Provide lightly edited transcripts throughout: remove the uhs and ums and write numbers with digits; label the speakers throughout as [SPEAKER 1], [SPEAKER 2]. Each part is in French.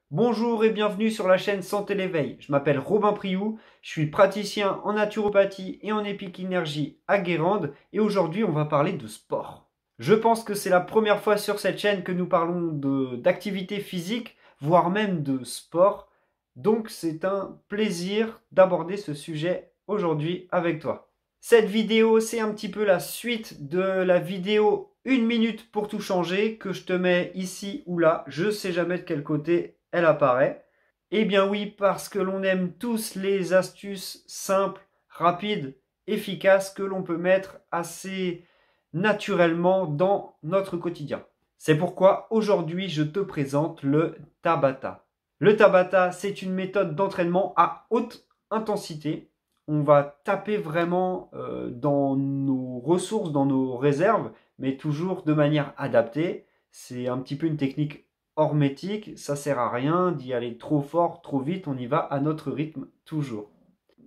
[SPEAKER 1] Bonjour et bienvenue sur la chaîne Santé l'éveil. Je m'appelle Robin Priou, je suis praticien en naturopathie et en épikinergie à Guérande et aujourd'hui on va parler de sport. Je pense que c'est la première fois sur cette chaîne que nous parlons d'activité physique, voire même de sport. Donc c'est un plaisir d'aborder ce sujet aujourd'hui avec toi. Cette vidéo, c'est un petit peu la suite de la vidéo 1 minute pour tout changer que je te mets ici ou là. Je sais jamais de quel côté elle apparaît. Eh bien oui, parce que l'on aime tous les astuces simples, rapides, efficaces que l'on peut mettre assez naturellement dans notre quotidien. C'est pourquoi aujourd'hui je te présente le Tabata. Le Tabata, c'est une méthode d'entraînement à haute intensité. On va taper vraiment dans nos ressources, dans nos réserves, mais toujours de manière adaptée. C'est un petit peu une technique hormétique, ça sert à rien d'y aller trop fort, trop vite, on y va à notre rythme toujours.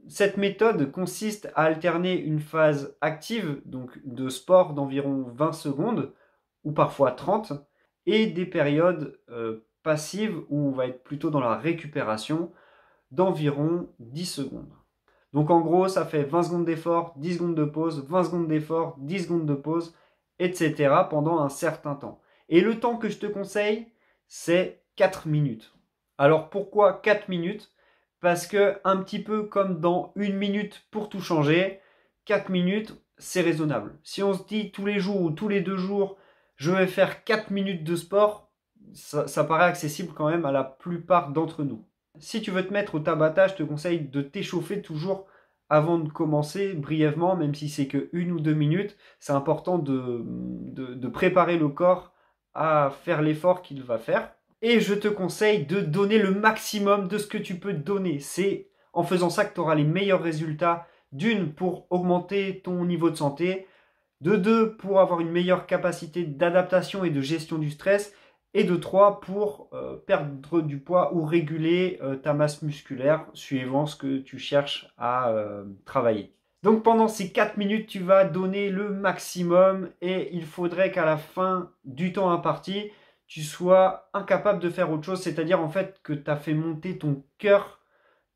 [SPEAKER 1] Cette méthode consiste à alterner une phase active, donc de sport d'environ 20 secondes, ou parfois 30, et des périodes passives où on va être plutôt dans la récupération d'environ 10 secondes. Donc en gros, ça fait 20 secondes d'effort, 10 secondes de pause, 20 secondes d'effort, 10 secondes de pause, etc. pendant un certain temps. Et le temps que je te conseille, c'est 4 minutes. Alors pourquoi 4 minutes? Parce que un petit peu comme dans 1 minute pour tout changer, 4 minutes, c'est raisonnable. Si on se dit tous les jours ou tous les 2 jours, je vais faire 4 minutes de sport, ça paraît accessible quand même à la plupart d'entre nous. Si tu veux te mettre au Tabata, je te conseille de t'échauffer toujours avant de commencer brièvement, même si c'est que 1 ou 2 minutes. C'est important de préparer le corps à faire l'effort qu'il va faire. Et je te conseille de donner le maximum de ce que tu peux donner. C'est en faisant ça que tu auras les meilleurs résultats. D'une, pour augmenter ton niveau de santé. De deux, pour avoir une meilleure capacité d'adaptation et de gestion du stress. Et de trois, pour perdre du poids ou réguler ta masse musculaire suivant ce que tu cherches à travailler. Donc pendant ces 4 minutes, tu vas donner le maximum et il faudrait qu'à la fin du temps imparti, tu sois incapable de faire autre chose, c'est-à-dire en fait que tu as fait monter ton cœur,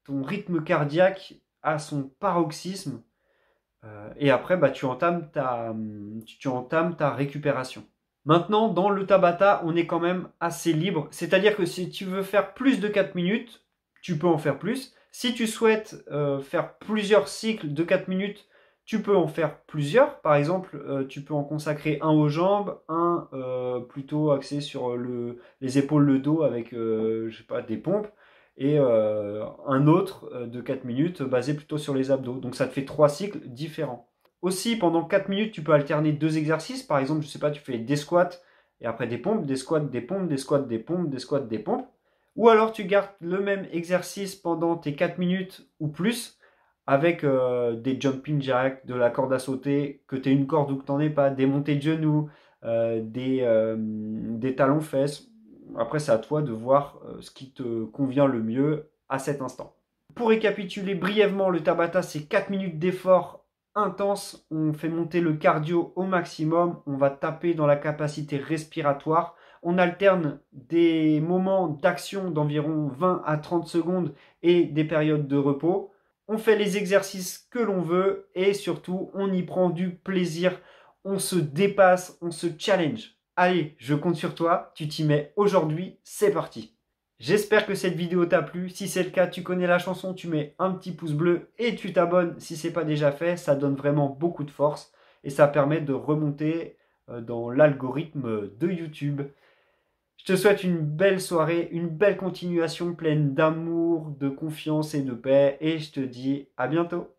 [SPEAKER 1] ton rythme cardiaque à son paroxysme et après bah, tu entames ta récupération. Maintenant, dans le Tabata, on est quand même assez libre. C'est-à-dire que si tu veux faire plus de 4 minutes, tu peux en faire plus. Si tu souhaites faire plusieurs cycles de 4 minutes, tu peux en faire plusieurs. Par exemple, tu peux en consacrer un aux jambes, un plutôt axé sur les épaules, le dos avec je sais pas, des pompes, et un autre de 4 minutes basé plutôt sur les abdos. Donc ça te fait 3 cycles différents. Aussi, pendant 4 minutes, tu peux alterner 2 exercices. Par exemple, je sais pas, tu fais des squats et après des pompes, des squats, des pompes, des squats, des pompes, des squats, des pompes. Ou alors tu gardes le même exercice pendant tes 4 minutes ou plus avec des jumping jacks, de la corde à sauter, que tu aies une corde ou que tu n'en aies pas, des montées de genoux, des talons-fesses. Après, c'est à toi de voir ce qui te convient le mieux à cet instant. Pour récapituler brièvement, le Tabata, c'est 4 minutes d'effort intense. On fait monter le cardio au maximum. On va taper dans la capacité respiratoire. On alterne des moments d'action d'environ 20 à 30 secondes et des périodes de repos. On fait les exercices que l'on veut et surtout, on y prend du plaisir. On se dépasse, on se challenge. Allez, je compte sur toi. Tu t'y mets aujourd'hui. C'est parti. J'espère que cette vidéo t'a plu. Si c'est le cas, tu connais la chanson, tu mets un petit pouce bleu et tu t'abonnes si ce n'est pas déjà fait. Ça donne vraiment beaucoup de force et ça permet de remonter dans l'algorithme de YouTube. Je te souhaite une belle soirée, une belle continuation pleine d'amour, de confiance et de paix et je te dis à bientôt.